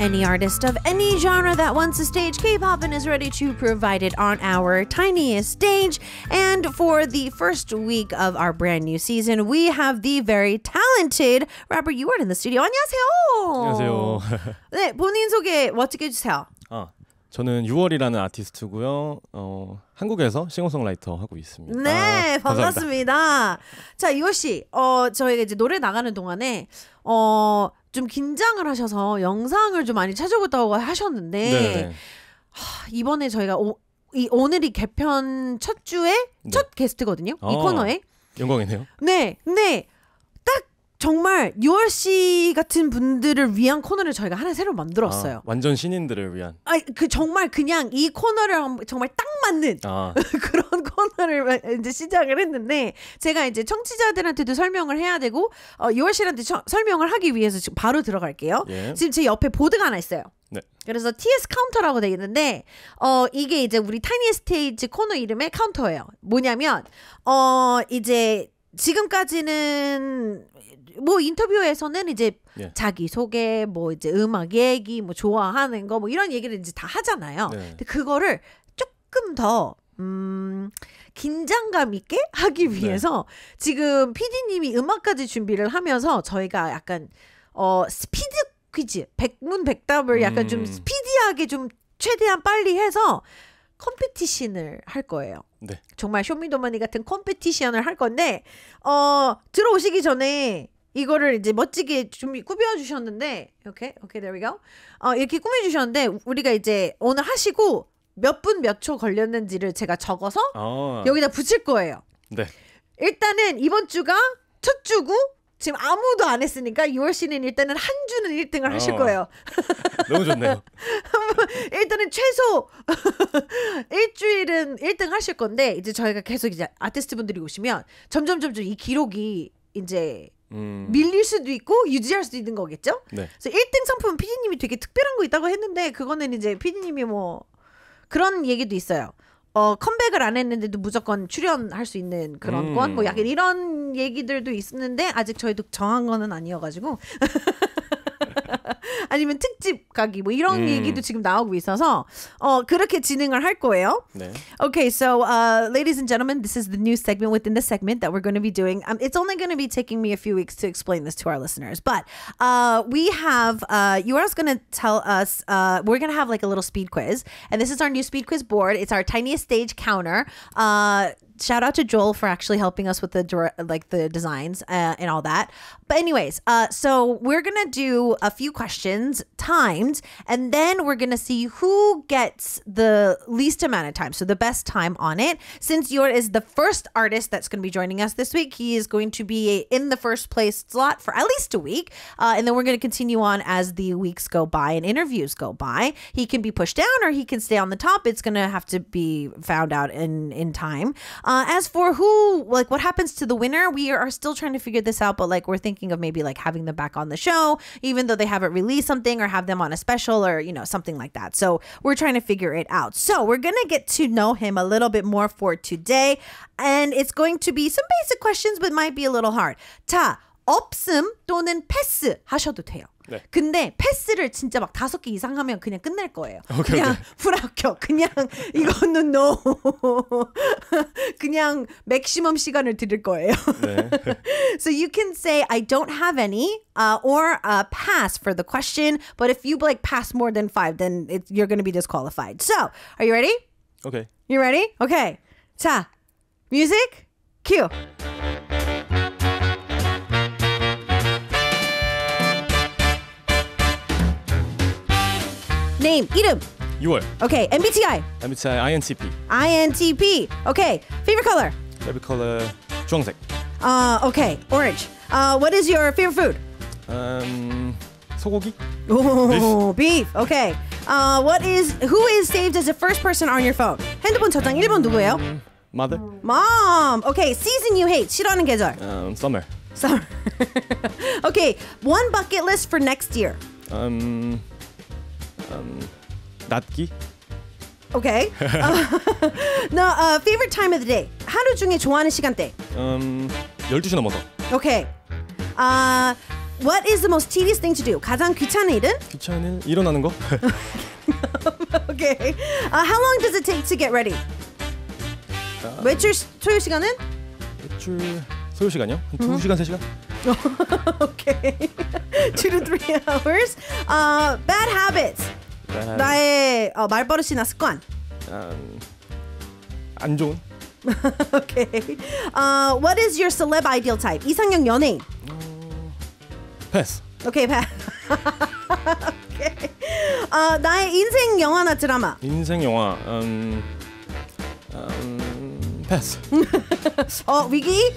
Any artist of any genre that wants a stage, K-Poppin' is ready to provide it on our Tiniest Stage. And for the first week of our brand new season, we have the very talented rapper yuwall in the studio. 안녕하세요. 안녕하세요. 네, 본인 소개 멋지게 해주세요. 저는 유월이라는 아티스트고요. 한국에서 싱어송라이터 하고 있습니다. 네, 반갑습니다. 자, 유월 씨, 저희가 이제 노래 나가는 동안에 좀 긴장을 하셔서 영상을 좀 많이 찾아보다고 하셨는데 이번에 저희가 오늘이 개편 첫 주에 첫 게스트거든요. 이 코너에. 영광이네요. 네, 근데 딱 정말 유월 씨 같은 분들을 위한 코너를 저희가 하나 새로 만들었어요. 완전 신인들을 위한. 정말 그냥 이 코너를 정말 딱 맞는 그런 코너를 이제 시작을 했는데 제가 이제 청취자들한테도 설명을 해야 되고 유월 씨한테 설명을 하기 위해서 지금 바로 들어갈게요. 예. 지금 제 옆에 보드가 하나 있어요. 네. 그래서 TS 카운터라고 되어 있는데 이게 이제 우리 Tiniest Stage 코너 이름의 카운터예요. 뭐냐면 이제 지금까지는 뭐 인터뷰에서는 이제 자기 소개, 뭐 이제 음악 얘기, 뭐 좋아하는 거, 뭐 이런 얘기를 이제 다 하잖아요. 근데 그거를 조금 더 긴장감 있게 하기 위해서 지금 PD님이 음악까지 준비를 하면서 저희가 약간 스피드 퀴즈, 백문백답을 약간 좀 스피디하게 좀 최대한 빨리 해서 컴피티션을 할 거예요. 네. 정말 쇼미더머니 같은 컴피티션을 할 건데 들어오시기 전에 이거를 이제 멋지게 꾸며주셨는데 오케이, there we go. 이렇게 꾸며주셨는데 우리가 이제 오늘 하시고 몇 분 몇 초 걸렸는지를 제가 적어서 여기다 붙일 거예요. 네. 일단은 이번 주가 첫 주고 지금 아무도 안 했으니까 유월 씨는 일단은 한 주는 1등을 하실 거예요. 너무 좋네요. 일단은 최소 일주일은 1등 하실 건데 이제 저희가 계속 이제 아티스트 분들이 오시면 점점 이 기록이 이제 밀릴 수도 있고 유지할 수도 있는 거겠죠? 네. 그래서 1등 상품은 PD님이 되게 특별한 거 있다고 했는데 그거는 이제 PD님이 뭐 그런 얘기도 있어요. 컴백을 안 했는데도 무조건 출연할 수 있는 그런 건 뭐 약간 이런 얘기들도 있었는데 아직 저희도 정한 거는 아니어가지고 아니면 특집 가기 뭐 이런 얘기도 지금 나오고 있어서 그렇게 진행을 할 거예요. 네. Okay, so ladies and gentlemen, this is the new segment within the segment that we're going to be doing. It's only going to be taking me a few weeks to explain this to our listeners, but we have Yuwall's going to tell us we're going to have like a little speed quiz, and this is our new speed quiz board. It's our Tiniest Stage counter. Shout out to Joel for actually helping us with the designs and all that. But anyways, so we're gonna do a few questions timed, and then we're gonna see who gets the least amount of time, so the best time on it. Since Yuwall is the first artist that's gonna be joining us this week, he is going to be in the first place slot for at least a week, and then we're gonna continue on as the weeks go by and interviews go by. He can be pushed down or he can stay on the top. It's gonna have to be found out in time. As for what happens to the winner, we are still trying to figure this out, but like we're thinking of maybe like having them back on the show, even though they haven't released something, or have them on a special or, something like that. So we're trying to figure it out. So we're going to get to know him a little bit more for today. And it's going to be some basic questions, but might be a little hard. 자, 없음 또는 패스 하셔도 돼요. 네. 근데 패스를 진짜 막 5개 이상 하면 그냥 끝낼 거예요. 그냥 불합격. 그냥 이거는 no. 그냥 맥시멈 시간을 드릴 거예요. 네. So you can say I don't have any or pass for the question. But if you pass more than 5, then you're going to be disqualified. So, are you ready? Okay. You ready? Okay. 자, music, cue. Name, 이름. 유월. Okay, MBTI. MBTI INTP. INTP. Okay, favorite color. Favorite color 주황색. Okay, orange. What is your favorite food? 소고기. Oh, beef. Okay. Who is saved as the first person on your phone? 핸드폰 저장 1번 누구예요? Mother. Mom. Okay, season you hate. 싫어하는 계절. Summer. Summer. Okay, one bucket list for next year. 낮기. Okay. No, favorite time of the day. 하루 중에 좋아하는 시간대. 12시 넘어서. Okay. What is the most tedious thing to do? 가장 귀찮은 일은? 귀찮은 일 일어나는 거? Okay. How long does it take to get ready? 외출 소요 시간은? 외출 소요 시간이요? 한 2시간 3시간? Okay. 2 to 3 hours. Bad habits. 나의 말버릇이나 습관. 안 좋은? Okay. What is your celeb ideal type? 이상형 연예인. 패스. Okay, pass. Okay. 나의 인생 영화나 드라마. 인생 영화 패스. 위기?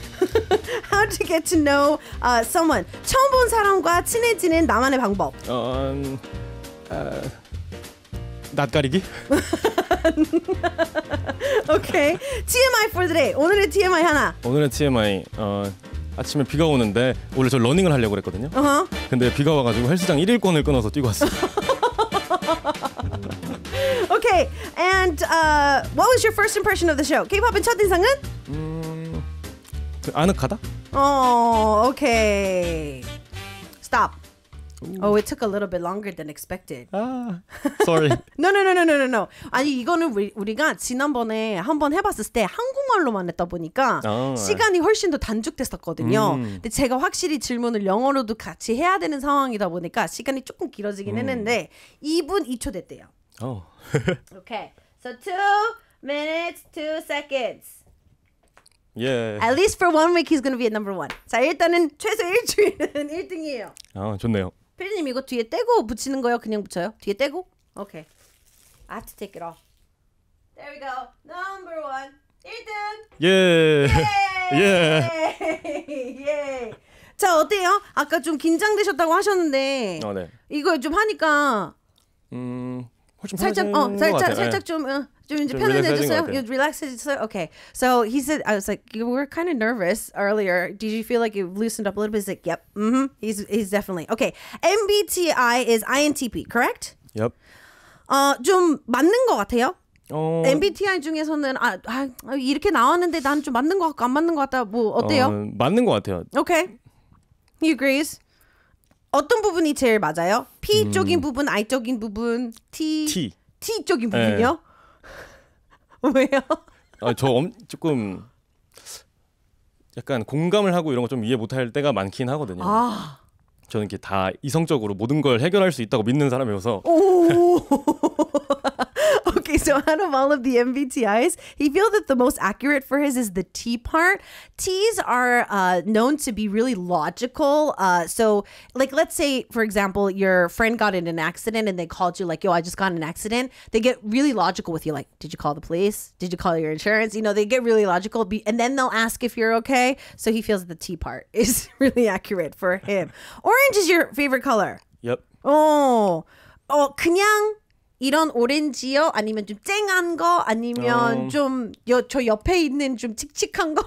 How to get to know someone. 처음 본 사람과 친해지는 나만의 방법. 낯가리기? Okay. TMI for the day. 오늘의 TMI 하나. 오늘의 TMI 아침에 비가 오는데 원래 저 러닝을 하려고 그랬거든요. 근데 비가 와가지고 헬스장 1일권을 끊어서 뛰고 왔어요. Okay. And what was your first impression of the show? K-팝의 첫 인상은? 아늑하다? Okay. Stop. Oh, it took a little bit longer than expected. Sorry. No. 아니 이거는 우리가 지난번에 한번 해봤을 때 한국말로만 했다 보니까 시간이 훨씬 더 단축됐었거든요. 근데 제가 확실히 질문을 영어로도 같이 해야 되는 상황이다 보니까 시간이 조금 길어지긴 했는데 2분 2초 됐대요. Okay. So 2 minutes, 2 seconds. Yeah. At least for 1 week he's going to be at number 1. 자, 일단은 최소 일주일은 1등이에요. 좋네요. 피디님 이거 뒤에 떼고 붙이는 거예요? 그냥 붙여요? 뒤에 떼고? Okay. I have to take it off. There we go. Number 1. 1등. 예. 예. 자, 어때요? 아까 좀 긴장되셨다고 하셨는데 네. 이거 좀 하니까 훨씬 살짝 좀 이제 편안해졌어요? relax해졌어요? Okay. So he said, I was like, you were kind of nervous earlier. Did you feel like you loosened up a little bit? He's like, yep. He's definitely. Okay. MBTI is INTP, correct? Yep. 좀 맞는 것 같아요? MBTI 중에서는 이렇게 나왔는데 난 좀 맞는 것 같고 안 맞는 것 같다. 뭐 어때요? 맞는 것 같아요. Okay. He agrees. 어떤 부분이 제일 맞아요? P 쪽인 부분, I 쪽인 부분, T 쪽인 부분이요? 왜요? 저 조금 약간 공감을 하고 이런 거 좀 이해 못할 때가 많긴 하거든요. 저는 이렇게 다 이성적으로 모든 걸 해결할 수 있다고 믿는 사람이어서. Okay, so out of all of the MBTIs, he feels that the most accurate for his is the T part. T's are known to be really logical. So, like, let's say, for example, your friend got in an accident and they called you like, yo, I just got in an accident. They get really logical with you. Like, did you call the police? Did you call your insurance? You know, they get really logical. And then they'll ask if you're okay. So he feels the T part is really accurate for him. Orange is your favorite color. Yep. 그냥 이런 오렌지요? 아니면 좀 쨍한 거? 아니면 좀 저 옆에 있는 좀 칙칙한 거?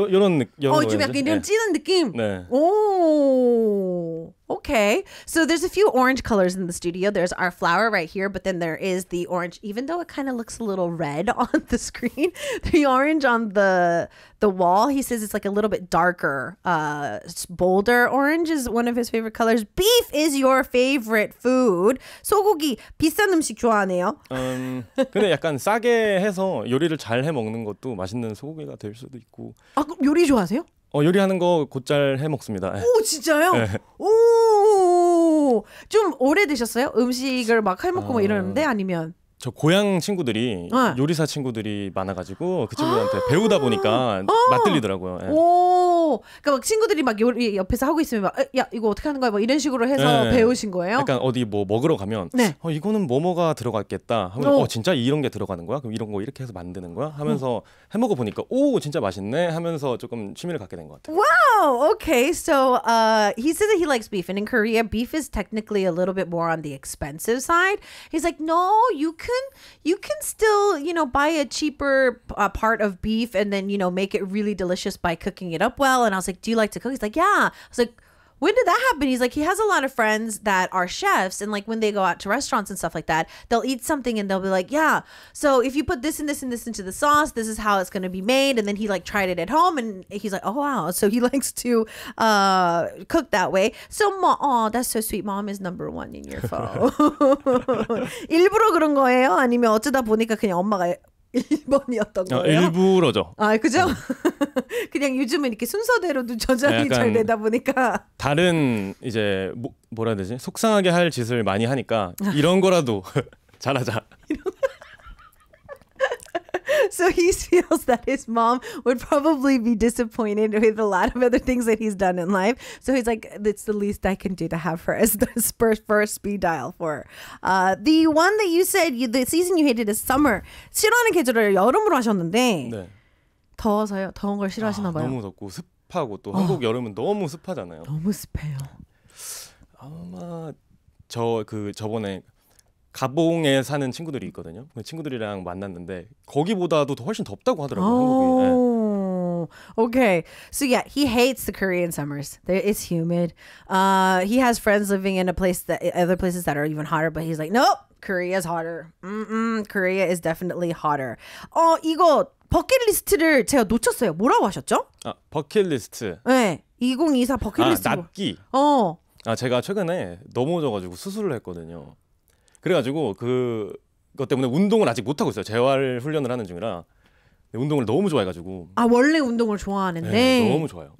이런 좀 약간 이런 진한 느낌? 네. 오, okay. So there's a few orange colors in the studio. There's our flower right here, but then there is the orange, even though it kind of looks a little red on the screen. The orange on the wall, he says it's like a little bit darker. Bolder orange is one of his favorite colors. Beef is your favorite food. 소고기, 비싼 음식 좋아하네요. 근데 약간 싸게 해서 요리를 잘 해 먹는 것도 맛있는 소고기가 될 수도 있고. 그럼 요리 좋아하세요? 요리하는 거 곧잘 해 먹습니다. 오, 진짜요? 네. 오, 좀 오래되셨어요? 음식을 막 해 먹고 뭐 이러는데 아니면? 저 고향 친구들이 요리사 친구들이 많아가지고 그 친구들한테 배우다 보니까 맛들리더라고요. 네. 오, 그러니까 막 친구들이 막 요리 옆에서 하고 있으면 막, 야 이거 어떻게 하는 거야? 뭐 이런 식으로 해서 배우신 거예요? 약간 어디 뭐 먹으러 가면 이거는 뭐가 들어갔겠다 하면 진짜 이런 게 들어가는 거야? 그럼 이런 거 이렇게 해서 만드는 거야? 하면서 해먹어 보니까 오 진짜 맛있네 하면서 조금 취미를 갖게 된 것 같아요. Wow. Okay. So he says that he likes beef, and in Korea, beef is technically a little bit more on the expensive side. He's like, no, you can still, buy a cheaper part of beef and then, make it really delicious by cooking it up well. And I was like, do you like to cook? He's like, yeah. I was like, when did that happen? He's like, he has a lot of friends that are chefs, and like when they go out to restaurants and stuff like that, they'll eat something and they'll be like, yeah, so if you put this and this and this into the sauce, this is how it's going to be made. And then he like tried it at home and he's like, oh wow. So he likes to cook that way. So that's so sweet. Mom is number one in your phone. 일부러 그런 거예요? 아니면 어쩌다 보니까 그냥 엄마가 1번이었던 거예요? 일부러죠. 아, 그죠? 그냥 요즘은 이렇게 순서대로도 저장이 잘 되다 보니까 다른 이제 뭐라 해야 되지? 속상하게 할 짓을 많이 하니까 이런 거라도 잘하자. So he feels that his mom would probably be disappointed with a lot of other things that he's done in life. So he's like, it's the least I can do to have her as the first speed dial for her. The one that you said, the season you hated is summer. 싫어하는 계절을 여름으로 하셨는데 네. 더워서요? 더운 걸 싫어하시나 봐요. 너무 덥고 습하고 또 한국 여름은 너무 습하잖아요. 너무 습해요. 아마 저번에 가봉에 사는 친구들이 있거든요. 그 친구들이랑 만났는데 거기보다도 더 훨씬 덥다고 하더라고요. 한국이. Okay. So yeah, he hates the Korean summers. It's humid. He has friends living in other places that are even hotter, but he's like, nope, Korea's hotter. Korea is definitely hotter. 이거 버킷리스트를 제가 놓쳤어요. 뭐라고 하셨죠? 버킷리스트. 네, 2024 버킷리스트. 납기. 제가 최근에 넘어져가지고 수술을 했거든요. 그래가지고 그것 때문에 운동을 아직 못 하고 있어요. 재활 훈련을 하는 중이라 운동을 너무 좋아해가지고. 원래 운동을 좋아하는데. 네, 너무 좋아요.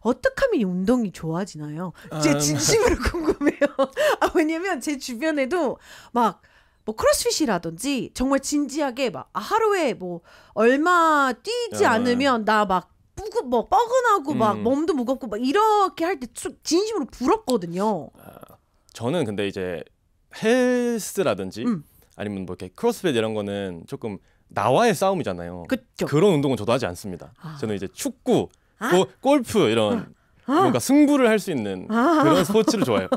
어떻게 하면 운동이 좋아지나요? 제 진심으로 궁금해요. 왜냐면 제 주변에도 막 뭐 크로스핏이라든지 정말 진지하게 막 하루에 뭐 얼마 뛰지 않으면 나 막 뻐근하고 막 몸도 무겁고 막 이렇게 할 때 진심으로 부럽거든요. 저는 근데 이제 헬스라든지 아니면 뭐 이렇게 크로스핏 이런 거는 조금 나와의 싸움이잖아요. 그쵸. 그런 운동은 저도 하지 않습니다. 저는 이제 축구, 골프 이런 뭔가 승부를 할 수 있는 그런 스포츠를 좋아해요.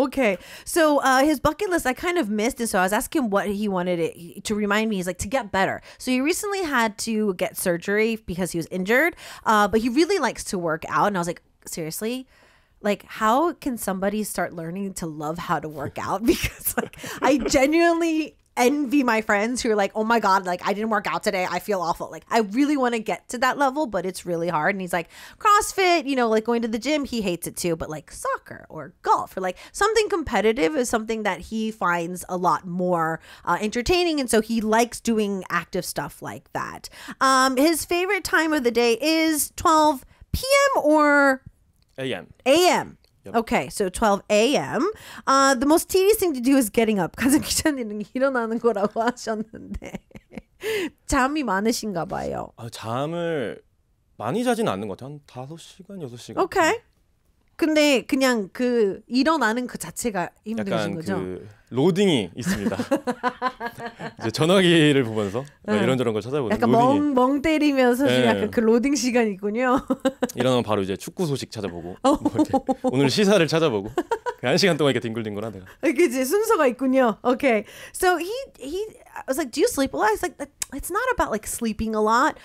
Okay. So his bucket list I kind of missed, and so I was asking what he wanted it to remind me. He's like, to get better. So he recently had to get surgery because he was injured, but he really likes to work out. And I was like, seriously? Like, how can somebody start learning to love how to work out? Because like, I genuinely envy my friends who are like, oh my God, like I didn't work out today. I feel awful. Like I really want to get to that level, but it's really hard. And he's like, CrossFit, like going to the gym, he hates it too. But like soccer or golf or like something competitive is something that he finds a lot more entertaining. And so he likes doing active stuff like that. His favorite time of the day is 12 p.m. or a.m. a.m. Yep. Okay, so 12 a.m. The most tedious thing to do is getting up. 가장 귀찮은 일어나는 거라고 하셨는데 잠이 많으신가 봐요. 잠을 많이 자진 않는 것 같아요. 한 5시간, 6시간. Okay. 근데 그냥 일어나는 그 자체가 힘드신 거죠? 약간 로딩이 있습니다. 이제 전화기를 보면서 이런저런 걸 찾아보는 약간 멍 때리면서 약간 그 로딩 시간이 있군요. 일어나면 바로 이제 축구 소식 찾아보고 오늘 시사를 찾아보고 1시간 동안 이렇게 뒹굴뒹굴하다가 그치 순서가 있군요. Okay. So he I was like, do you sleep a lot? It's like, it's not about like sleeping a lot.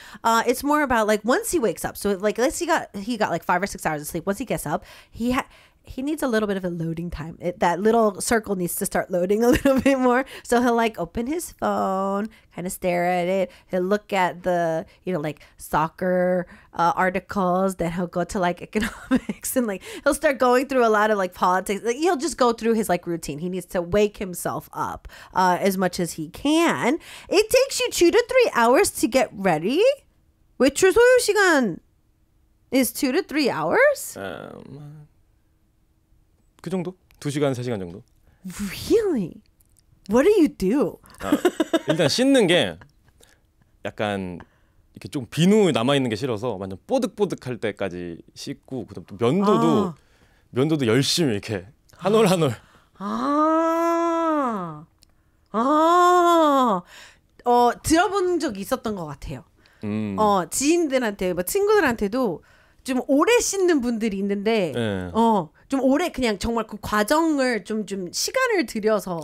It's more about like once he wakes up. So like let's say he got like 5 or 6 hours of sleep. Once he gets up, he needs a little bit of a loading time. That little circle needs to start loading a little bit more. So he'll like open his phone, kind of stare at it. He'll look at the, like soccer articles. Then he'll go to like economics and like he'll start going through a lot of like politics. Like, he'll just go through his like routine. He needs to wake himself up as much as he can. It takes you 2 to 3 hours to get ready. 외출 소요 시간 is 2 to 3 hours? 그 정도? 2시간, 3시간 정도. Really? What do you do? 일단 씻는 게 약간 이렇게 좀 비누 남아 있는 게 싫어서 완전 뽀득뽀득할 때까지 씻고 그다음 또 면도도 열심히 이렇게 한 올 한 올. 들어본 적이 있었던 것 같아요. 지인들한테, 친구들한테도 좀 오래 씻는 분들이 있는데, 좀 오래 그냥 정말 그 과정을 좀 시간을 들여서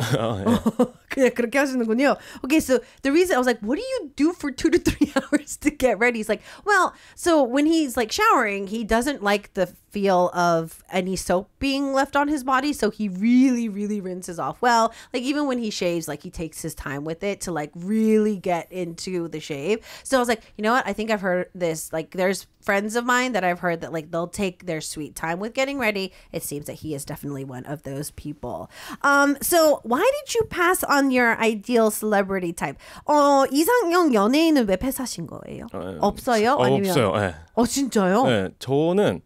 그냥 그렇게 하시는군요. Okay, so the reason I was like, what do you do for 2 to 3 hours to get ready? He's like, well, so when he's like showering, he doesn't like the feel of any soap being left on his body, so he really, really rinses off well. Like even when he shaves, like he takes his time with it to like really get into the shave. So I was like, you know what? I think I've heard this. Like there's friends of mine that I've heard that like they'll take their sweet time with getting ready. It seems that he is definitely one of those people. So why did you pass on your ideal celebrity type? 이상형 연예인은 왜 패스하신 거예요? 없어요? 아니면 없어요. 네. 진짜요? 네, 저는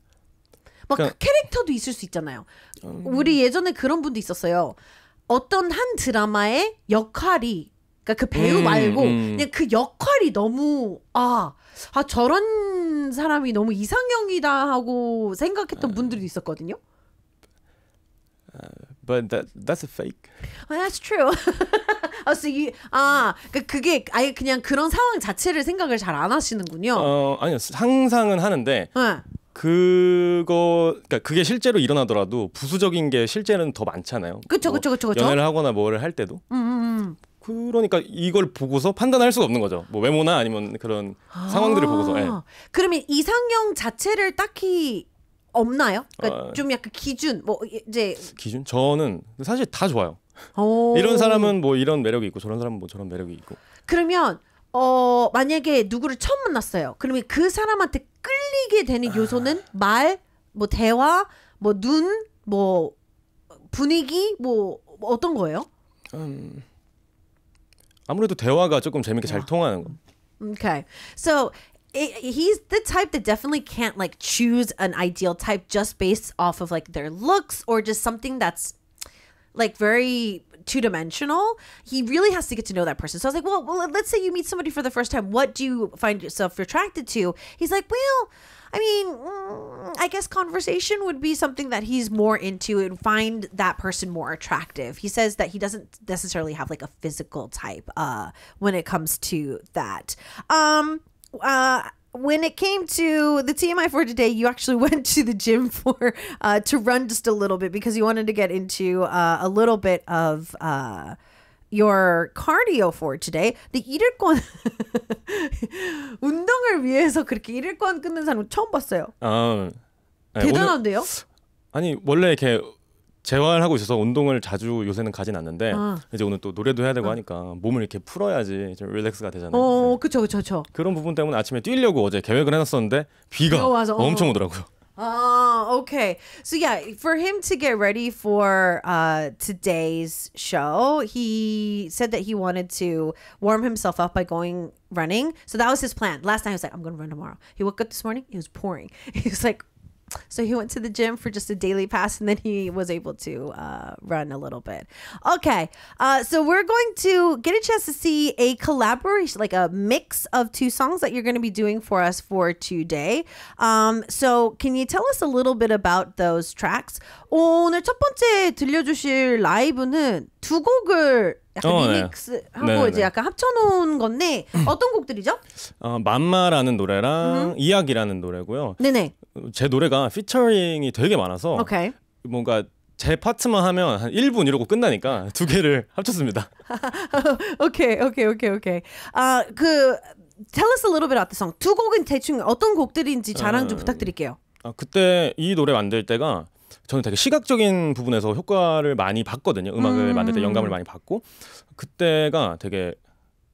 막 그 캐릭터도 있을 수 있잖아요. 우리 예전에 그런 분도 있었어요. 어떤 한 드라마의 역할이 그러니까 그 배우 말고 그냥 그 역할이 너무 저런 사람이 너무 이상형이다 하고 생각했던 분들이 있었거든요. But that's a fake. That's true. 그게 아예 그냥 그런 상황 자체를 생각을 잘 안 하시는군요. 아니요, 상상은 하는데 그러니까 그게 실제로 일어나더라도 부수적인 게 실제는 더 많잖아요. 그렇죠. 연애를 하거나 뭐를 할 때도. 그러니까 이걸 보고서 판단할 수가 없는 거죠. 뭐 외모나 아니면 그런 상황들을 보고서. 예. 그러면 이상형 자체를 딱히 없나요? 그러니까 좀 약간 기준 뭐 이제 기준? 저는 사실 다 좋아요. 이런 사람은 뭐 이런 매력이 있고 저런 사람은 뭐 저런 매력이 있고. 그러면 만약에 누구를 처음 만났어요. 그러면 그 사람한테 끌리게 되는 요소는 말, 뭐 대화, 뭐 눈, 뭐 분위기, 뭐 어떤 거예요? 아무래도 대화가 조금 재밌게 잘 통하는 거. Okay. So he's the type that definitely can't like choose an ideal type just based off of like their looks or just something that's like very two-dimensional. He really has to get to know that person. So I was like, well, let's say you meet somebody for the first time. What do you find yourself attracted to? He's like, well, I mean, I guess conversation would be something that he's more into and find that person more attractive. He says that he doesn't necessarily have like a physical type when it comes to that. When it came to the TMI for today, you actually went to the gym for to run just a little bit because you wanted to get into a little bit of your cardio for today. 근데 1일권 운동을 위해서 그렇게 1일권 끊는 사람 처음 봤어요. 대단한데요? 아니 원래 이렇게 재활하고 있어서 운동을 자주 요새는 가진 않는데 이제 오늘 또 노래도 해야 되고 하니까 몸을 이렇게 풀어야지 좀 릴렉스가 되잖아요. 그쵸. 그런 부분 때문에 아침에 뛰려고 어제 계획을 해놨었는데 비가 엄청 오더라고요. Okay. So yeah, for him to get ready for today's show, he said that he wanted to warm himself up by going running. So that was his plan. Last night he was like, I'm going to run tomorrow. He woke up this morning, it was pouring. He was like, so he went to the gym for just a daily pass and then he was able to run a little bit. Okay. So we're going to get a chance to see a collaboration, like a mix of 2 songs that you're going to be doing for us for today. So can you tell us a little bit about those tracks? 오늘 첫 번째 들려주실 라이브는 2 곡을 약간 리믹스하고 이제 약간 합쳐놓은 건데 어떤 곡들이죠? 맘마라는 노래랑 이야기라는 노래고요. 네네. 제 노래가 피처링이 되게 많아서 뭔가 제 파트만 하면 한 1분 이러고 끝나니까 2개를 합쳤습니다. Okay. Tell us a little bit about the song. 2 곡은 대충 어떤 곡들인지 자랑 좀 부탁드릴게요. 그때 이 노래 만들 때가 저는 되게 시각적인 부분에서 효과를 많이 봤거든요. 음악을 만들 때 영감을 많이 받고 그때가 되게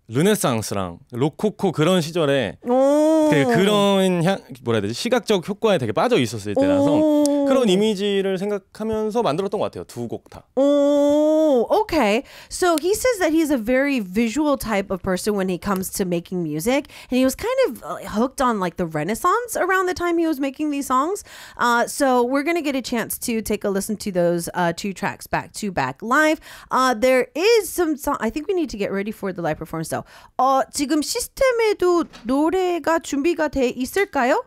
르네상스랑 로코코 그런 시절에 그런 뭐라 해야 되지? 시각적 효과에 되게 빠져 있었을 때라서 그런 이미지를 생각하면서 만들었던 것 같아요. 2 곡 다. Okay. So he says that he's a very visual type of person when he comes to making music, and he was kind of hooked on like the Renaissance around the time he was making these songs. So we're gonna get a chance to take a listen to those 2 tracks back to back live. There is some song. I think we need to get ready for the live performance though. 지금 시스템에도 노래가 준비가 돼 있을까요?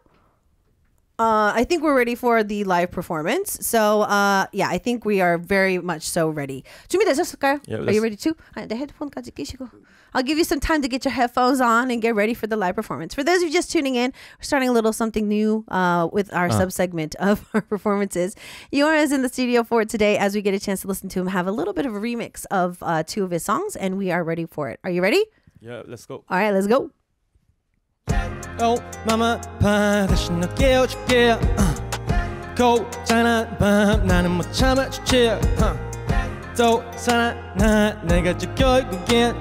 I think we're ready for the live performance. So, yeah, I think we are very much so ready. 준비되셨을까요? Yeah, are you ready too? 네, 헤드폰까지 끼시고. I'll give you some time to get your headphones on and get ready for the live performance. For those of you just tuning in, we're starting a little something new with our sub-segment of our performances. Yora is in the studio for it today as we get a chance to listen to him have a little bit of a remix of two of his songs, and we are ready for it. Are you ready? Yeah, let's go. All right, let's go. Oh, mama, 다시 너 깨워줄게. 고장난 밤 나는 못 참아주지. 또 살아나 내가 저 결국엔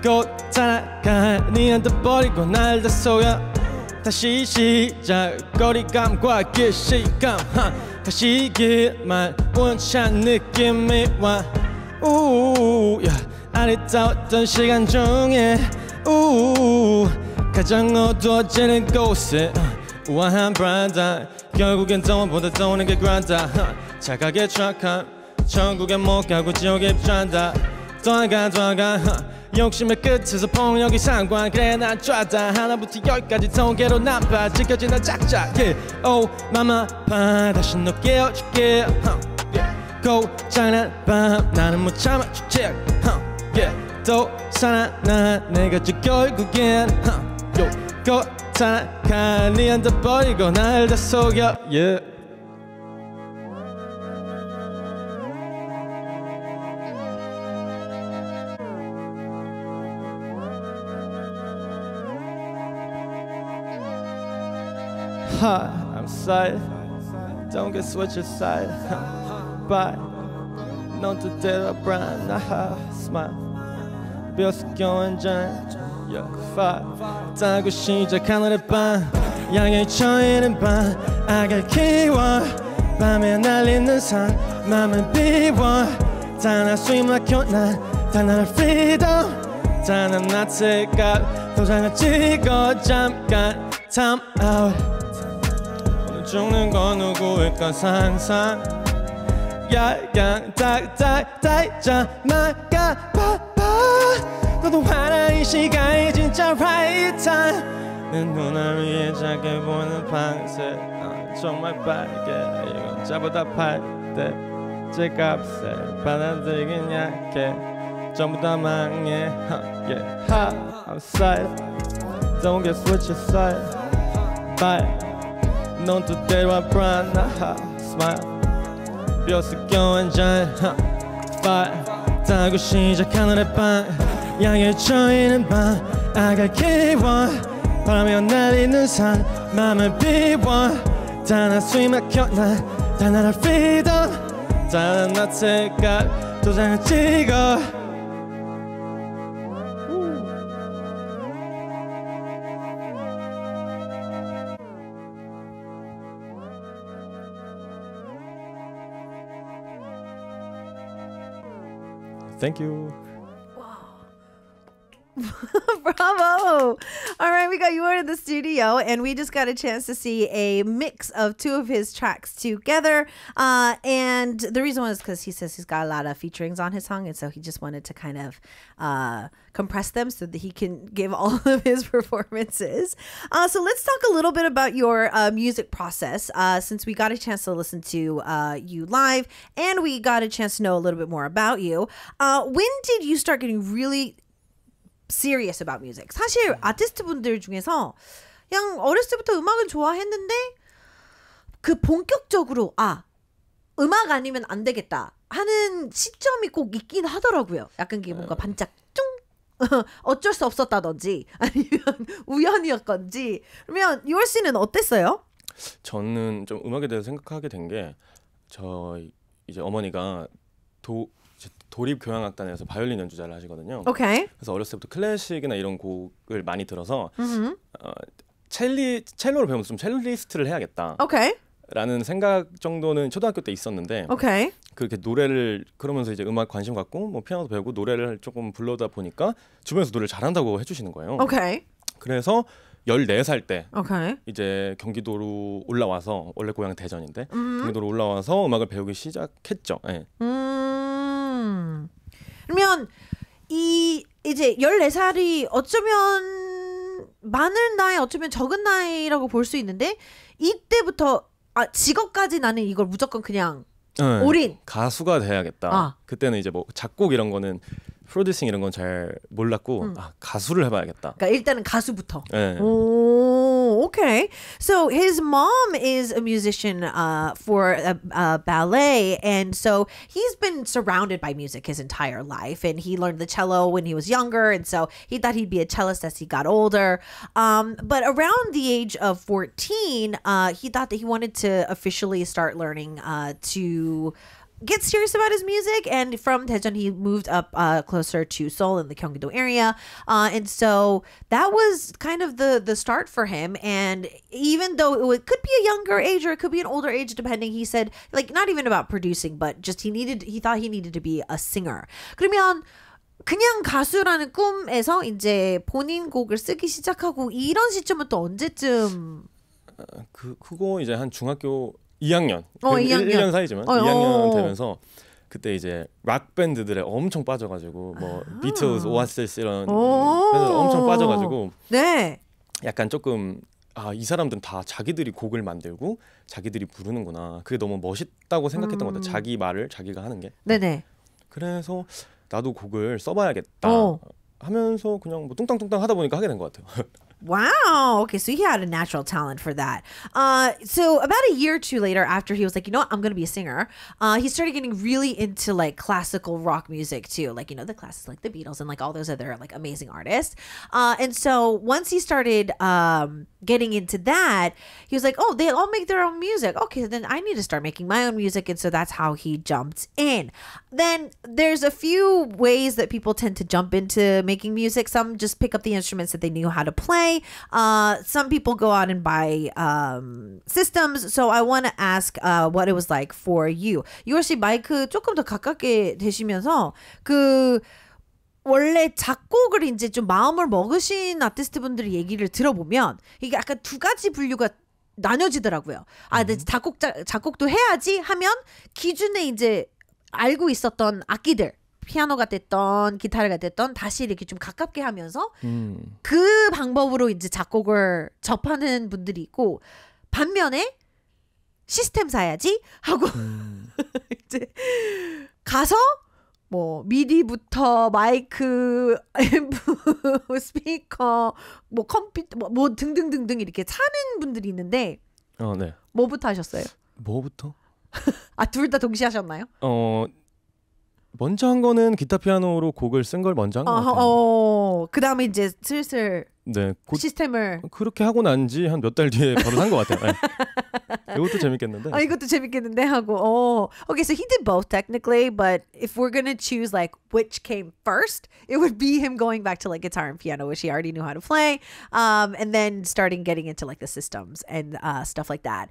곧 살아가 니한테 버리고 날 다 속여. 다시 시작 거리감과 기시감. 다시 길만 원치 않은 느낌이 와. 아리따웠던 시간 중에 가장 어두워지는 곳에 우아한 브라다 결국엔 동원보다 도는 게 그란다. 착하게 착한 천국에 못 가고 지옥에 입장다. 돌아가 욕심의 끝에서 폭력이 상관. 그래 난 쫙다 하나부터 열까지 통계로 나빠 지켜진 난 짝짝. Oh mama 다시 너 깨워줄게. 고장난 밤 나는 못 참아주지. 또 살아나 내가 저 결국엔 곧 살아가 니한테 버리고 날 다 속여. I'm sorry, don't get switch your side. Bye, non to tell a brand, smile. Bills going down, fire. 따고 시작한 오늘 밤, 양에 처이는 밤. I got 키워, 밤에 날리는 산, 맘은 비워. 다 숨 막혀 난, 다 나를 freedom. 다 난 나트가 도장을 찍어 잠깐 time out. 오늘 죽는 건 누구일까 상상. 야양 딱딱딱 막아 봐. 너도 화나 이 시간이 진짜 right time. 내 눈을 위해 작게 보이는 방색. 정말 빨개 이건 자보다 팔때 제 값에 받아들이긴 약해. 전부 다 망해. I'm sorry, don't get switch your side. Bye, 넌 today I brand. Smile, Bills going down. Fire, 따고 시작한 오늘 밤. 양에 처이는 밤. I got 키워, 바람에 날리는 산. 맘을 비워. 다 나 숨이 막혀 난, 다 나를 freedom. 다 나 태가 도장을 찍어. Thank you. Bravo! All right, we got Yora in the studio, and we just got a chance to see a mix of two of his tracks together. And the reason was because he says he's got a lot of featurings on his song, and so he just wanted to kind of compress them so that he can give all of his performances. So let's talk a little bit about your music process, since we got a chance to listen to you live, and we got a chance to know a little bit more about you. When did you start getting really serious about music? 사실 아티스트분들 중에서 그냥 어렸을 때부터 음악은 좋아했는데 그 본격적으로 음악 아니면 안 되겠다 하는 시점이 꼭 있긴 하더라고요. 약간 이게 뭔가 반짝 뚱 어쩔 수 없었다든지 아니면 우연이었건지. 그러면 유월 씨는 어땠어요? 저는 좀 음악에 대해서 생각하게 된 게 저 이제 어머니가 도립교향악단에서 바이올린 연주자를 하시거든요. Okay. 그래서 어렸을 때부터 클래식이나 이런 곡을 많이 들어서 첼로를 배우면서 좀 첼리스트를 해야겠다. Okay. 라는 생각 정도는 초등학교 때 있었는데 Okay. 그렇게 노래를 그러면서 이제 음악 관심 갖고 뭐 피아노도 배우고 노래를 조금 불러다 보니까 주변에서 노래를 잘한다고 해주시는 거예요. Okay. 그래서 14살 때 Okay. 이제 경기도로 올라와서 원래 고향 대전인데 경기도로 올라와서 음악을 배우기 시작했죠. 네. 그러면 이제 14살이 어쩌면 많은 나이 어쩌면 적은 나이라고 볼 수 있는데 이때부터 직업까지 나는 이걸 무조건 그냥 올인. 가수가 돼야겠다. 그때는 이제 뭐 작곡 이런 거는 프로듀싱 이런 건 잘 몰랐고 가수를 해봐야겠다. 그러니까 일단은 가수부터. 네. 오, okay. So his mom is a musician for ballet, and so he's been surrounded by music his entire life. And he learned the cello when he was younger, and so he thought he'd be a cellist as he got older. But around the age of 14, he thought that he wanted to officially start learning to get serious about his music, and from Daejeon he moved up closer to Seoul in the Gyeonggi-do area, and so that was kind of the start for him. And even though it could be a younger age or it could be an older age depending, he said like not even about producing, but just he thought he needed to be a singer. 그러면 그냥 가수라는 꿈에서 이제 본인 곡을 쓰기 시작하고 이런 시점은 또 언제쯤? 그거 이제 한 중학교 2학년, 2학년. 1년 사이지만 2학년 되면서 그때 이제 락 밴드들에 엄청 빠져가지고 뭐 비틀즈, 오아시스 이런 밴드들 엄청 빠져가지고 네. 약간 조금 이 사람들은 다 자기들이 곡을 만들고 자기들이 부르는구나. 그게 너무 멋있다고 생각했던 것 같아요. 자기 말을 자기가 하는 게. 네네. 그래서 나도 곡을 써봐야겠다 하면서 그냥 뭐 뚱땅뚱땅 하다 보니까 하게 된 것 같아요. Wow. Okay, so he had a natural talent for that. So about a year or two later, after he was like, you know what, I'm going to be a singer, he started getting really into like classical rock music too. Like, you know, the classics like the Beatles and like all those other like amazing artists. And so once he started getting into that, he was like, oh, they all make their own music. Okay, so then I need to start making my own music. And so that's how he jumped in. Then there's a few ways that people tend to jump into making music. Some just pick up the instruments that they knew how to play. Some people go out and buy systems. So I want to ask what it was like for you. 유월 씨 마이크 조금 더 가깝게 대시면서 원래 작곡을 이제 좀 마음을 먹으신 아티스트 분들의 얘기를 들어보면 이게 약간 두 가지 분류가 나뉘어지더라고요. 근데 작곡도 해야지 하면 기존에 이제 알고 있었던 악기들 피아노가 됐던 기타가 됐던 다시 이렇게 좀 가깝게 하면서 그 방법으로 이제 작곡을 접하는 분들이 있고 반면에 시스템 사야지 하고 이제 가서 뭐 미디부터 마이크, 앰프, 스피커, 뭐 컴퓨터 뭐 등등등등 이렇게 사는 분들이 있는데 네. 뭐부터 하셨어요? 뭐부터? 둘 다 동시에 하셨나요? 먼저 한 거는 기타 피아노로 곡을 쓴 걸 먼저 한 것 같아요. 그 다음에 이제 슬슬 시스템을 그렇게 하고 난 지 한 몇 달 뒤에 바로 산 것 같아요. 네. 이것도 재밌겠는데. 이것도 재밌겠는데 하고. Okay, so he did both technically, but if we're gonna choose like which came first, it would be him going back to like guitar and piano, which he already knew how to play, and then starting getting into like the systems and stuff like that.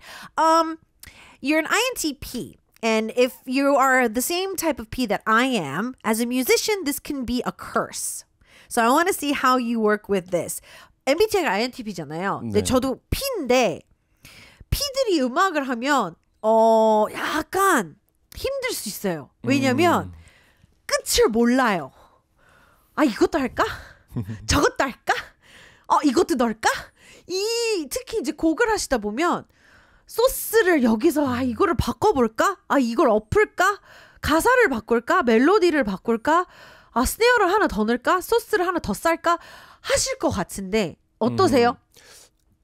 You're an INTP. And if you are the same type of P that I am, as a musician, this can be a curse. So I want to see how you work with this. MBTI가 INTP잖아요. 네. 근데 저도 P인데 P들이 음악을 하면 약간 힘들 수 있어요. 왜냐면 끝을 몰라요. 이것도 할까? 저것도 할까? 이것도 넣을까? 특히 이제 곡을 하시다 보면 소스를 여기서 이거를 바꿔볼까? 이걸 엎을까? 가사를 바꿀까? 멜로디를 바꿀까? 스네어를 하나 더 넣을까? 소스를 하나 더 쌀까? 하실 것 같은데 어떠세요?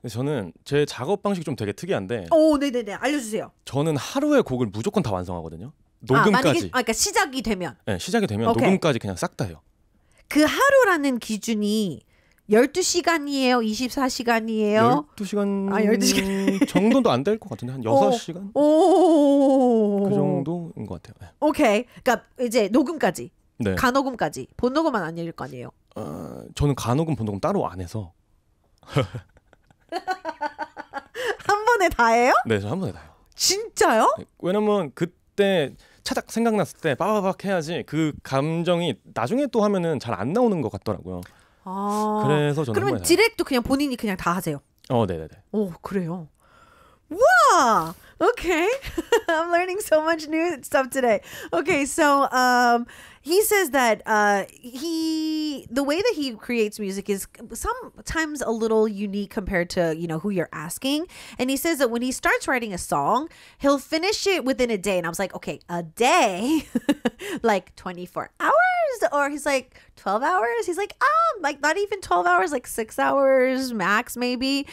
저는 제 작업 방식이 좀 되게 특이한데 네네네. 알려주세요. 저는 하루에 곡을 무조건 다 완성하거든요. 녹음까지. 그러니까 시작이 되면. 네, 시작이 되면 오케이. 녹음까지 그냥 싹 다 해요. 그 하루라는 기준이 12시간이에요? 24시간이에요? 12시간 12시간 정도도 안 될 것 같은데 한 6시간? 그 정도인 것 같아요. 네. 오케이. 그러니까 이제 녹음까지. 네. 간녹음까지. 본녹음은 아닐 거 아니에요? 저는 간녹음, 본녹음 따로 안 해서. 한 번에 다 해요? 네, 저 한 번에 다 해요. 진짜요? 네, 왜냐면 그때 차작 생각났을 때 빠바박 해야지 그 감정이 나중에 또 하면은 잘 안 나오는 것 같더라고요. 그래서 저는 그러면 디렉도 그냥 본인이 그냥 다 하세요? 네네네. 그래요. 와, Okay. I'm learning so much new stuff today. Okay, so he says that the way that he creates music is sometimes a little unique compared to, who you're asking. And he says that when he starts writing a song, he'll finish it within a day. And I was like, okay, a day? Like 24 hours? Or he's like 12 hours? He's like, like not even 12 hours, like 6 hours max maybe.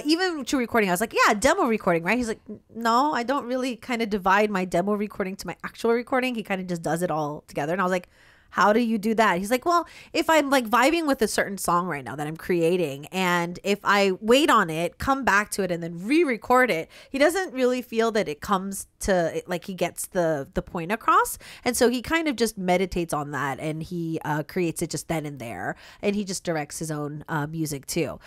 Even to recording, I was like, yeah, demo recording, right? He's like, no, I don't really kind of divide my demo recording to my actual recording. He kind of just does it all together. And I was like, how do you do that? He's like, well, if I'm like vibing with a certain song right now that I'm creating, and if I wait on it, come back to it, and then re-record it, he doesn't really feel that it comes to like he gets the point across. And so he kind of just meditates on that, and he creates it just then and there, and he just directs his own music too.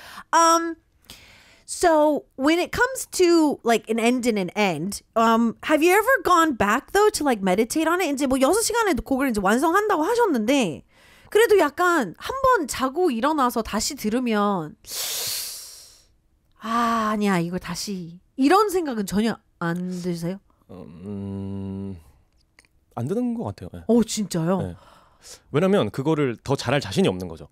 So when it comes to like an end and an end, have you ever gone back though to like meditate on it? 이제 뭐 6시간에 곡을 이제 완성한다고 하셨는데 그래도 약간 한번 자고 일어나서 다시 들으면 아니야 이거 다시 이런 생각은 전혀 안 드세요? 안 드는 것 같아요. 네. 오 진짜요? 네. 왜냐면 그거를 더 잘할 자신이 없는 거죠.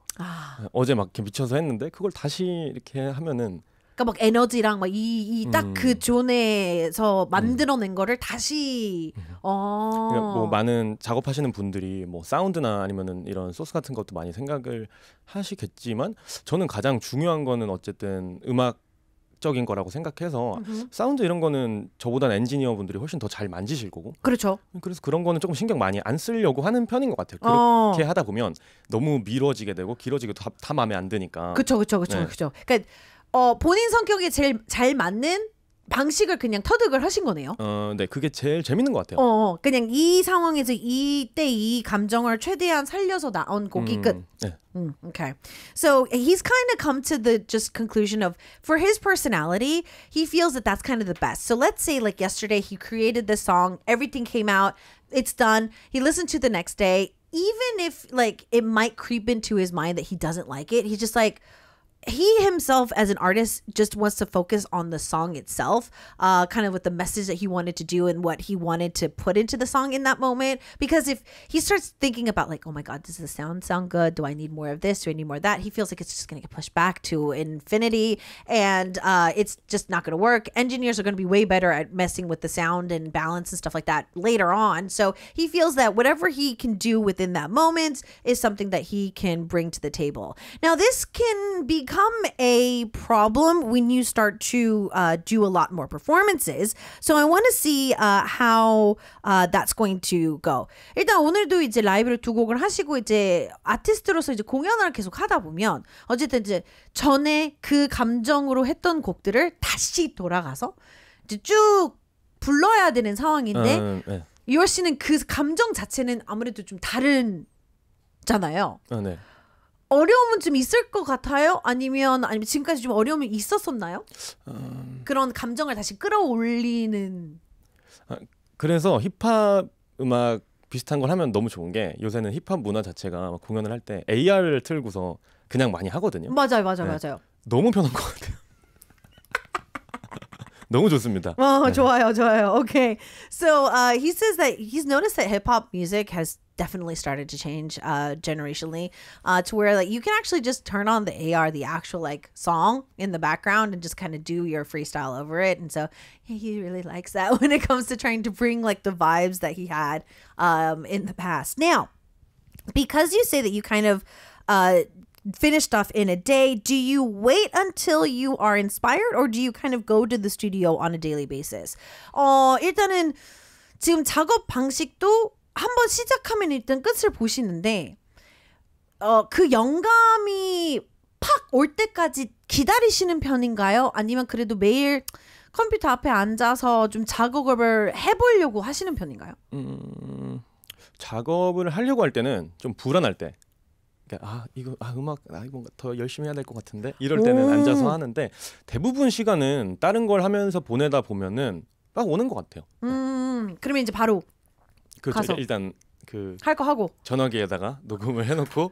어제 막 이렇게 미쳐서 했는데 그걸 다시 이렇게 하면은 그러니까 막 에너지랑 막 이 딱 그 존에서 만들어낸 거를 다시 그러니까 뭐 많은 작업하시는 분들이 뭐 사운드나 아니면은 이런 소스 같은 것도 많이 생각을 하시겠지만 저는 가장 중요한 거는 어쨌든 음악적인 거라고 생각해서 사운드 이런 거는 저보다는 엔지니어 분들이 훨씬 더 잘 만지실 거고 그렇죠. 그래서 그런 거는 조금 신경 많이 안 쓰려고 하는 편인 것 같아요. 그렇게 하다 보면 너무 미뤄지게 되고 길어지게 다 마음에 안 드니까. 그렇죠. 그러니까 본인 성격에 제일 잘 맞는 방식을 그냥 터득을 하신 거네요. 네, 그게 제일 재밌는 것 같아요. 그냥 이 상황에서 이때 이 감정을 최대한 살려서 나온 곡이 끝. 네. Okay. So he's kind of come to the just conclusion of, for his personality, he feels that that's kind of the best. So let's say like yesterday he created this song, everything came out, it's done. He listened to the next day, even if like it might creep into his mind that he doesn't like it, he's just like, he himself as an artist just wants to focus on the song itself, kind of with the message that he wanted to do and what he wanted to put into the song in that moment. Because if he starts thinking about like, oh my God, does the sound good? Do I need more of this? Do I need more of that? He feels like it's just going to get pushed back to infinity, and it's just not going to work. Engineers are going to be way better at messing with the sound and balance and stuff like that later on. So he feels that whatever he can do within that moment is something that he can bring to the table. Now, this can become a problem when you start to do a lot more performances. So I want to see how that's going to go. 일단 오늘도 이제 라이브를 두 곡을 하시고 이제 아티스트로서 이제 공연을 계속 하다 보면 어쨌든 이제 전에 그 감정으로 했던 곡들을 다시 돌아가서 이제 쭉 불러야 되는 상황인데 네. 유월 씨는 그 감정 자체는 아무래도 좀 다른잖아요. 네. 어려움은 좀 있을 것 같아요? 아니면 지금까지 좀 어려움이 있었었나요? 그런 감정을 다시 끌어올리는. 그래서 힙합 음악 비슷한 걸 하면 너무 좋은 게 요새는 힙합 문화 자체가 공연을 할 때 AR을 틀고서 그냥 많이 하거든요. 맞아요. 너무 편한 것 같아요. 너무 좋습니다. 네. 좋아요. Okay. So he says that he's noticed that hip hop music has definitely started to change generationally to where like you can actually just turn on the AR, the actual like song in the background, and just kind of do your freestyle over it. And so he really likes that when it comes to trying to bring like the vibes that he had in the past. Now, because you say that you kind of finish stuff in a day, do you wait until you are inspired, or do you kind of go to the studio on a daily basis? 일단은 지금 작업 방식도 한번 시작하면 일단 끝을 보시는데 그 영감이 팍 올 때까지 기다리시는 편인가요? 아니면 그래도 매일 컴퓨터 앞에 앉아서 좀 작업을 해보려고 하시는 편인가요? 작업을 하려고 할 때는 좀 불안할 때 음악 뭔가 더 열심히 해야 될 것 같은데 이럴 때는 앉아서 하는데 대부분 시간은 다른 걸 하면서 보내다 보면은 막 오는 것 같아요. 그러면 이제 바로 그렇죠. 가서 일단 그 할 거 하고 전화기에다가 녹음을 해놓고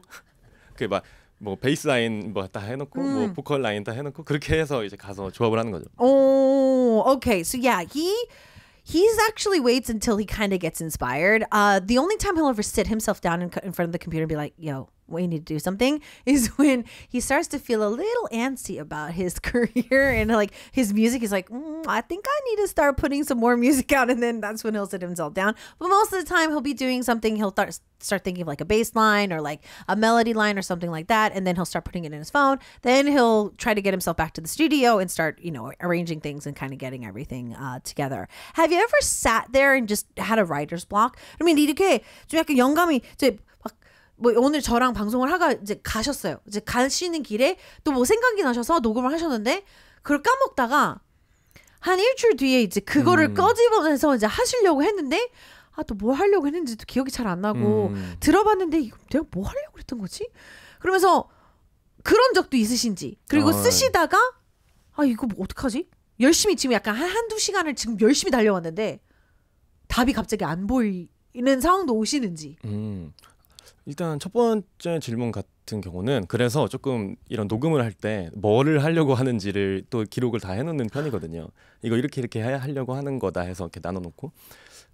그 막 뭐 베이스 라인 뭐 다 해놓고 뭐 보컬 라인 다 해놓고 그렇게 해서 이제 가서 조합을 하는 거죠. Oh, okay. So yeah, he's actually waits until he kind of gets inspired. The only time he'll ever sit himself down in front of the computer and be like, yo, we need to do something is when he starts to feel a little antsy about his career and like his music. He's like, I think I need to start putting some more music out. And then that's when he'll sit himself down. But most of the time he'll be doing something. He'll start thinking of like a bass line or like a melody line or something like that. And then he'll start putting it in his phone. Then he'll try to get himself back to the studio and start, arranging things and kind of getting everything together. Have you ever sat there and just had a writer's block? I mean, 이렇게 좀 약간 영감이 이제 뭐 오늘 저랑 방송을 하가 이제 가셨어요. 이제 가시는 길에 또 뭐 생각이 나셔서 녹음을 하셨는데 그걸 까먹다가 한 일주일 뒤에 이제 그거를 꺼집어내서 이제 하시려고 했는데 또 뭐 하려고 했는지도 기억이 잘 안 나고 들어봤는데 이거 내가 뭐 하려고 그랬던 거지? 그러면서 그런 적도 있으신지 그리고 쓰시다가 이거 뭐 어떡하지? 열심히 지금 약간 한두 시간을 지금 열심히 달려왔는데 답이 갑자기 안 보이는 상황도 오시는지. 일단 첫 번째 질문 같은 경우는 그래서 조금 이런 녹음을 할 때 뭐를 하려고 하는지를 또 기록을 다 해놓는 편이거든요. 이거 이렇게 하려고 하는 거다 해서 이렇게 나눠놓고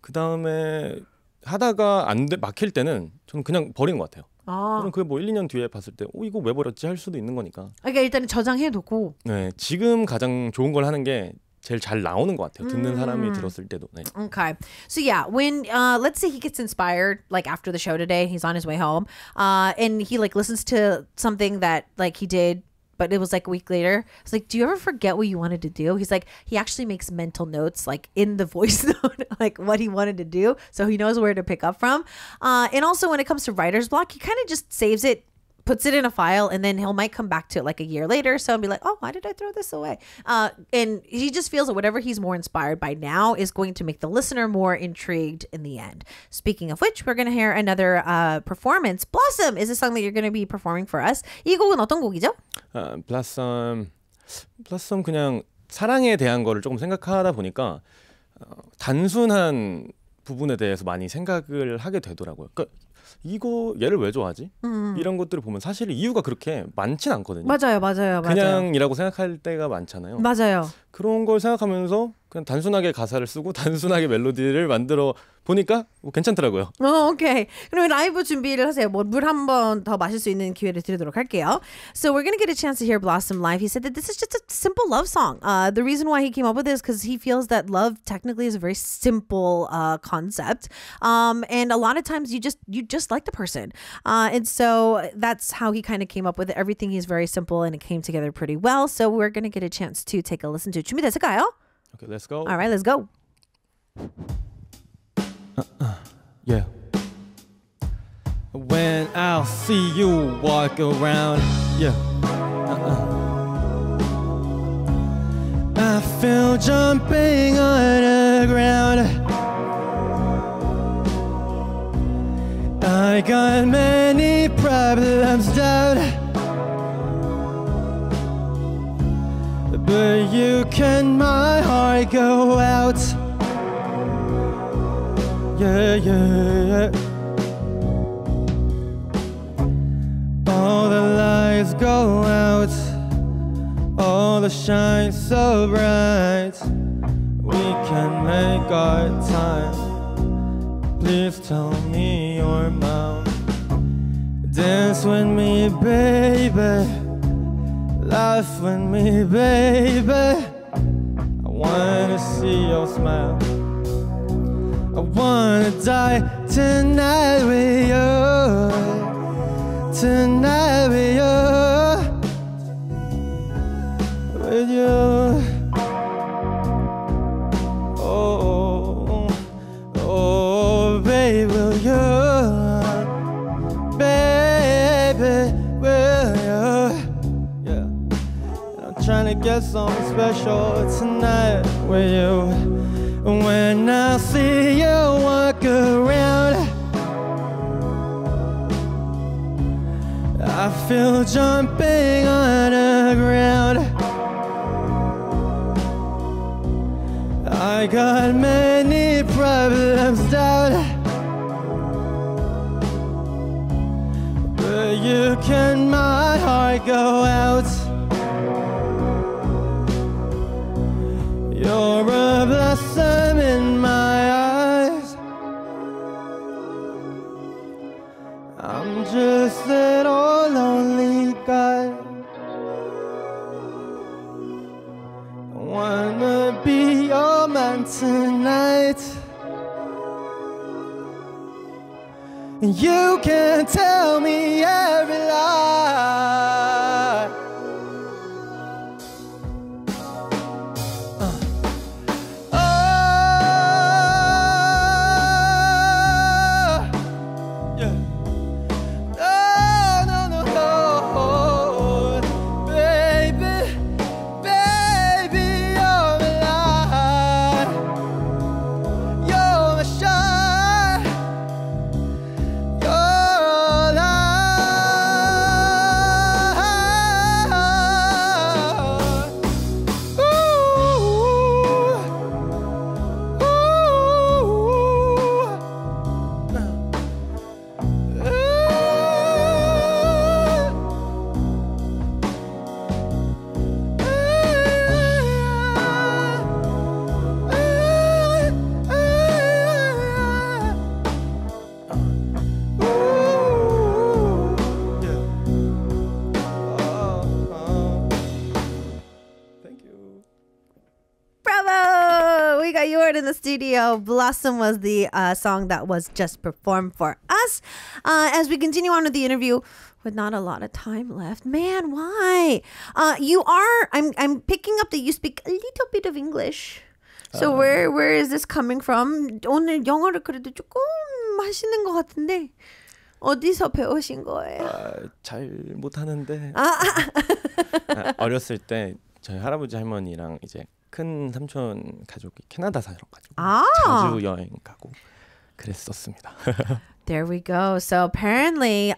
그 다음에 하다가 막힐 때는 저는 그냥 버리는 것 같아요. 그럼 그게 뭐 1, 2년 뒤에 봤을 때 이거 왜 버렸지 할 수도 있는 거니까. 그러니까 일단은 저장해놓고. 네, 지금 가장 좋은 걸 하는 게 제일 잘 나오는 것 같아요. 듣는 사람이 들었을 때도. 네. Okay. So yeah, when let's say he gets inspired like after the show today, he's on his way home, and he like listens to something that like he did, but it was like a week later. It's like, do you ever forget what you wanted to do? He's like, he actually makes mental notes like in the voice note, like what he wanted to do, so he knows where to pick up from. And also when it comes to writer's block, he kind of just saves it, puts it in a file, and then might come back to it like a year later. So and be like, why did I throw this away? And he just feels that whatever he's more inspired by now is going to make the listener more intrigued in the end. Speaking of which, we're going to hear another performance. Blossom is a song that you're going to be performing for us. 이 곡은 어떤 곡이죠? Blossom 그냥 사랑에 대한 거를 조금 생각하다 보니까 단순한 부분에 대해서 많이 생각을 하게 되더라고요. 그러니까 이거 얘를 왜 좋아하지? 이런 것들을 보면 사실 이유가 그렇게 많진 않거든요. 맞아요. 그냥이라고 생각할 때가 많잖아요. 맞아요. 그런 걸 생각하면서 그냥 단순하게 가사를 쓰고 단순하게 멜로디를 만들어 보니까 괜찮더라고요. 오케이. 그럼 라이브 준비를 하세요. 물 한 번 더 마실 수 있는 기회를 드리도록 할게요. So we're going to get a chance to hear Blossom live. He said that this is just a simple love song. The reason why he came up with this is because he feels that love technically is a very simple concept. And a lot of times you just like the person. And so that's how he kind of came up with it. Everything is very simple and it came together pretty well. So we're going to get a chance to take a listen to it. 준비됐을까요? Okay, let's go. All right, let's go. Yeah. When I'll see you walk around, yeah. I feel jumping on the ground. I got many problems down, but you can my heart go out. Yeah. All the lights go out, all the shine so bright. We can make our time. Please tell me you're mine. Dance with me, baby. Laugh with me, baby. I wanna see your smile. I wanna die tonight with you. Tonight with you. With you. Oh, baby, will you? Baby, will you? Yeah. I'm trying to get something special tonight with you. When I see you walk around, I feel jumping on the ground. I got many problems down, but you can my I go out. You're a blossom in my eyes. I'm just an old lonely guy. I wanna be your man tonight. You can tell me every lie. Oh, yeah. Oh, no, no, no. Baby, baby, you're my light. You're my shine. In the studio, Blossom was the song that was just performed for us. As we continue on with the interview, with not a lot of time left, man, why? I'm picking up that you speak a little bit of English. So where is this coming from? 오늘 영어를 그래도 조금 하시는 것 같은데 어디서 배우신 거예요? 잘 못하는데 어렸을 때 저희 할아버지 할머니랑 이제 큰 삼촌 가족이 캐나다 살아가지고 자주 여행 가고 그랬었습니다. There we go. So apparently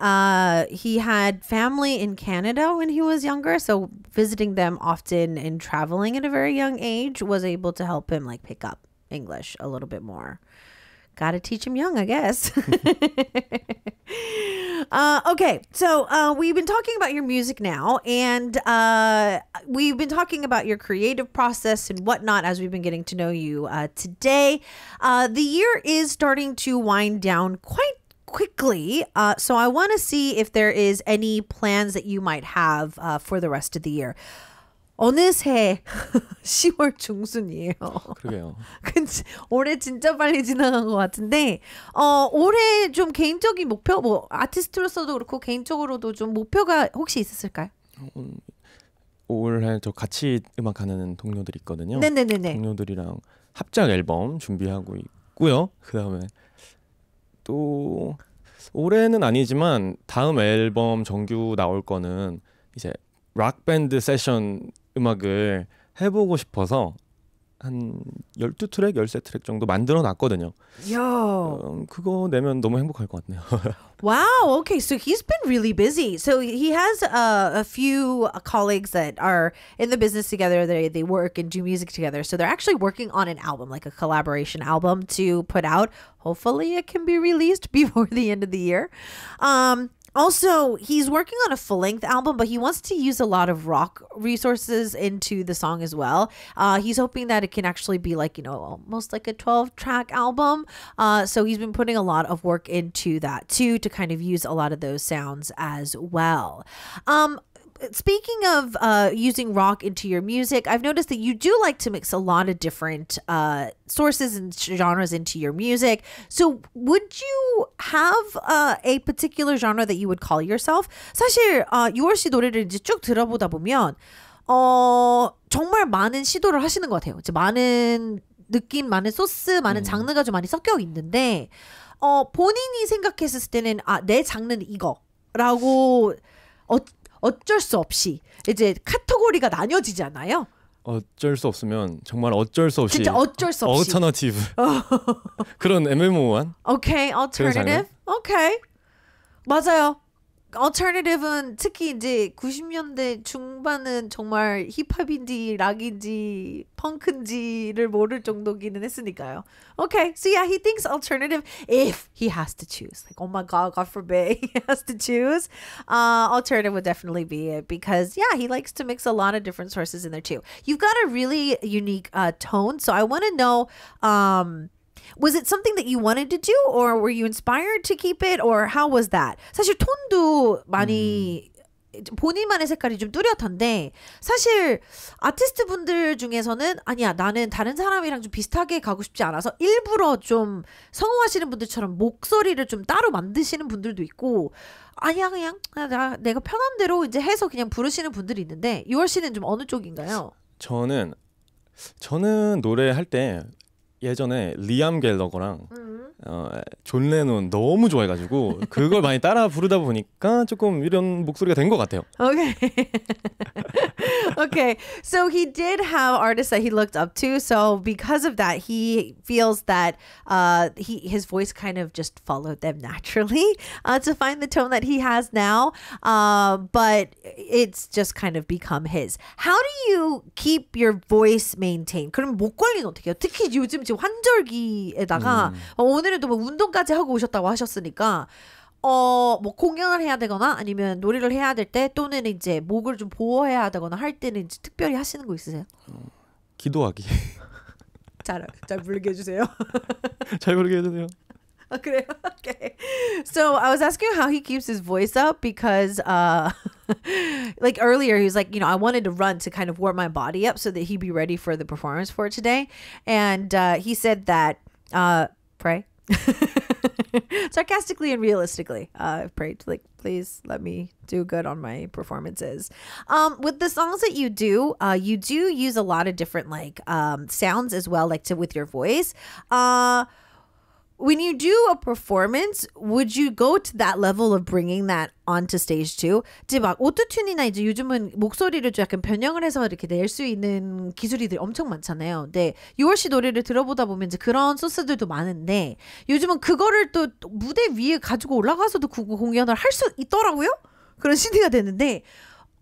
he had family in Canada when he was younger, so visiting them often and traveling at a very young age was able to help him like pick up English a little bit more. Gotta teach him young, I guess. Okay, so we've been talking about your music now, and we've been talking about your creative process and whatnot as we've been getting to know you today. The year is starting to wind down quite quickly, so I want to see if there is any plans that you might have for the rest of the year. 어느새 10월 중순이에요. 그러게요. 올해 진짜 빨리 지나간 것 같은데 올해 좀 개인적인 목표, 뭐 아티스트로서도 그렇고 개인적으로도 좀 목표가 혹시 있었을까요? 올해 저 같이 음악하는 동료들이 있거든요. 네네네네. 동료들이랑 합작 앨범 준비하고 있고요. 그 다음에 또 올해는 아니지만 다음 앨범 정규 나올 거는 이제 락 밴드 세션 음악을 해보고 싶어서 한 12트랙, 13트랙 정도 만들어 놨거든요. 그거 내면 너무 행복할 것 같네요. Wow, okay, so he's been really busy. So he has a few colleagues that are in the business together. They work and do music together. So they're actually working on an album, like a collaboration album to put out. Hopefully it can be released before the end of the year. Also, he's working on a full-length album, but he wants to use a lot of rock resources into the song as well. He's hoping that it can actually be like, almost like a 12-track album. So he's been putting a lot of work into that too, to kind of use a lot of those sounds as well. Speaking of using rock into your music, I've noticed that you do like to mix a lot of different sources and genres into your music. So would you have a particular genre that you would call yourself? 사실 유월 씨 노래를 이제 쭉 들어보다 보면 정말 많은 시도를 하시는 것 같아요. 이제 많은 느낌, 많은 소스, 많은 장르가 좀 많이 섞여 있는데 본인이 생각했을 때는 내 장르는 이거라고 어쩔 수 없이 이제 카테고리가 나뉘어지잖아요. 어쩔 수 없으면 정말 어쩔 수 없이 진짜 어쩔 수 없이 얼터너티브 그런 애매모호한 오케이 alternative 오케이 맞아요. alternative은 특히 이제 90년대 중반은 정말 힙합인지 락인지 펑크인지를 모를 정도기는 했으니까요. Okay, so yeah, he thinks alternative if he has to choose. Like, oh my God, God forbid he has to choose. Alternative would definitely be it because yeah, he likes to mix a lot of different sources in there too. You've got a really unique tone, so I want to know. Was it something that you wanted to do or were you inspired to keep it or how was that? 사실 톤도 많이 본인만의 색깔이 좀 뚜렷한데 사실 아티스트 분들 중에서는 아니야 나는 다른 사람이랑 좀 비슷하게 가고 싶지 않아서 일부러 좀 성우하시는 분들처럼 목소리를 좀 따로 만드시는 분들도 있고 아니야 그냥 내가 편한 대로 이제 해서 그냥 부르시는 분들이 있는데 유월 씨는 좀 어느 쪽인가요? 저는 노래할 때 예전에 리암 갤러거랑 존 레논 너무 좋아해가지고 그걸 많이 따라 부르다 보니까 조금 이런 목소리가 된 것 같아요. Okay. Okay. So he did have artists that he looked up to. So because of that, he feels that his voice kind of just followed them naturally to find the tone that he has now. But it's just kind of become his. How do you keep your voice maintained? 그럼 목 관리는 어떻게 해요? 특히 요즘 지금 환절기에다가 오늘은 또 뭐 운동까지 하고 오셨다고 하셨으니까 뭐 공연을 해야 되거나 아니면 노래를 해야 될 때 또는 이제 목을 좀 보호해야 되거나 할 때는 이제 특별히 하시는 거 있으세요? 기도하기. 잘 부르게 해주세요. 잘 부르게 해주세요. 아, 그래요? Okay. So I was asking how he keeps his voice up because like earlier he was like, I wanted to run to kind of warm my body up so that he'd be ready for the performance for today. And he said that pray. Sarcastically and realistically, I've prayed like, please let me do good on my performances. With the songs that you do use a lot of different like sounds as well, like with your voice. When you do a performance, would you go to that level of bringing that onto stage too? 이제 막 오토튠이나 이제 요즘은 목소리를 좀 약간 변형을 해서 이렇게 낼 수 있는 기술이들이 엄청 많잖아요. 근데 유월 씨 노래를 들어보다 보면 이제 그런 소스들도 많은데 요즘은 그거를 또 무대 위에 가지고 올라가서도 공연을 할 수 있더라고요. 그런 CD가 되는데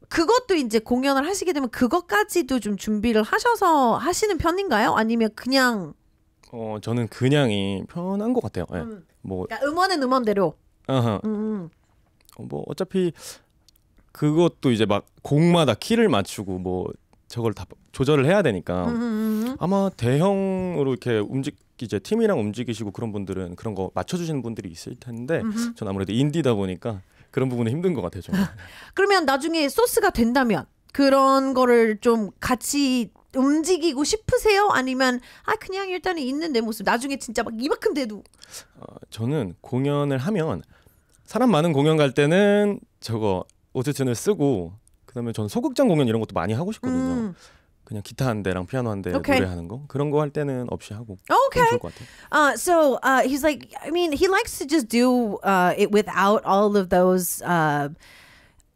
그것도 이제 공연을 하시게 되면 그것까지도 좀 준비를 하셔서 하시는 편인가요? 아니면 그냥 저는 그냥이 편한 것 같아요. 네. 뭐 그러니까 음원은 음원대로. 뭐 어차피 그것도 이제 막 곡마다 키를 맞추고 뭐 저걸 다 조절을 해야 되니까 아마 대형으로 이렇게 이제 팀이랑 움직이시고 그런 분들은 그런 거 맞춰주시는 분들이 있을 텐데 전 아무래도 인디다 보니까 그런 부분은 힘든 것 같아요. 좀. 그러면 나중에 소스가 된다면 그런 거를 좀 같이 움직이고 싶으세요? 아니면 그냥 일단은 있는 내 모습 나중에 진짜 막 이만큼 돼도 저는 공연을 하면 사람 많은 공연 갈 때는 저거 오토튠을 쓰고 그다음에 저는 소극장 공연 이런 것도 많이 하고 싶거든요. 그냥 기타 한 대랑 피아노 한 대 노래하는 거 그런 거 할 때는 없이 하고 okay. 좋을 것 같아요. So he's like, I mean, he likes to just do it without all of those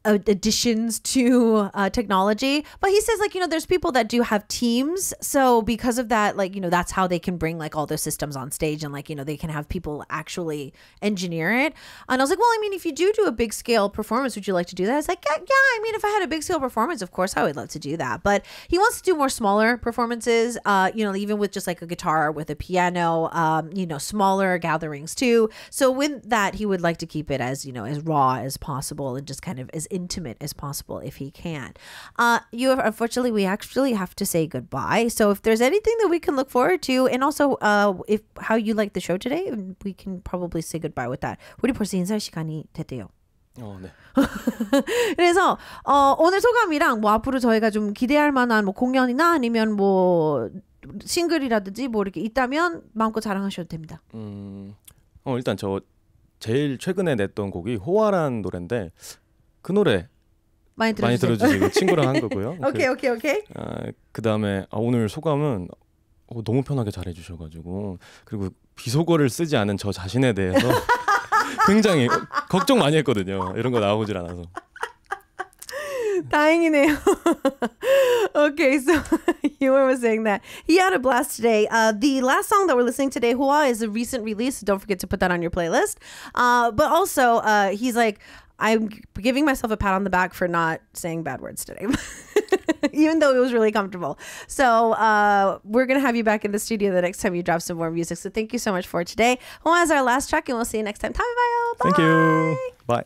additions to technology, but he says like there's people that do have teams, so because of that, like that's how they can bring like all those systems on stage and like they can have people actually engineer it. And I was like, well, I mean, if you do a big scale performance, would you like to do that? I was like, yeah, I mean, if I had a big scale performance, of course I would love to do that, but he wants to do more smaller performances, even with just like a guitar with a piano, smaller gatherings too. So with that, he would like to keep it as as raw as possible and just kind of as intimate as possible if he can. Unfortunately, we actually have to say goodbye. So if there's anything that we can look forward to, and also if how you like the show today, we can probably say goodbye with that. 우리 벌써 인사할 시간이 됐대요. 네. 그래서 오늘 소감이랑 뭐 앞으로 저희가 좀 기대할 만한 뭐 공연이나 아니면 뭐 싱글이라든지 뭐 이렇게 있다면 마음껏 자랑하셔도 됩니다. 일단 저 제일 최근에 냈던 곡이 호화라는 노래인데 그 노래 많이 들어주시고 친구랑 한 거고요. 오케이. 그 다음에 오늘 소감은 너무 편하게 잘해주셔가지고 그리고 비속어를 쓰지 않은 저 자신에 대해서 굉장히 걱정 많이 했거든요. 이런 거 나오질 않아서. 다행이네요. Okay, so Yuwall was saying that he had a blast today. The last song that we're listening today, Hoa, is a recent release. So don't forget to put that on your playlist. But also, he's like, I'm giving myself a pat on the back for not saying bad words today, even though it was really comfortable. So we're going to have you back in the studio the next time you drop some more music. So thank you so much for today. Hong is our last track, and we'll see you next time. Bye. Thank you. Bye.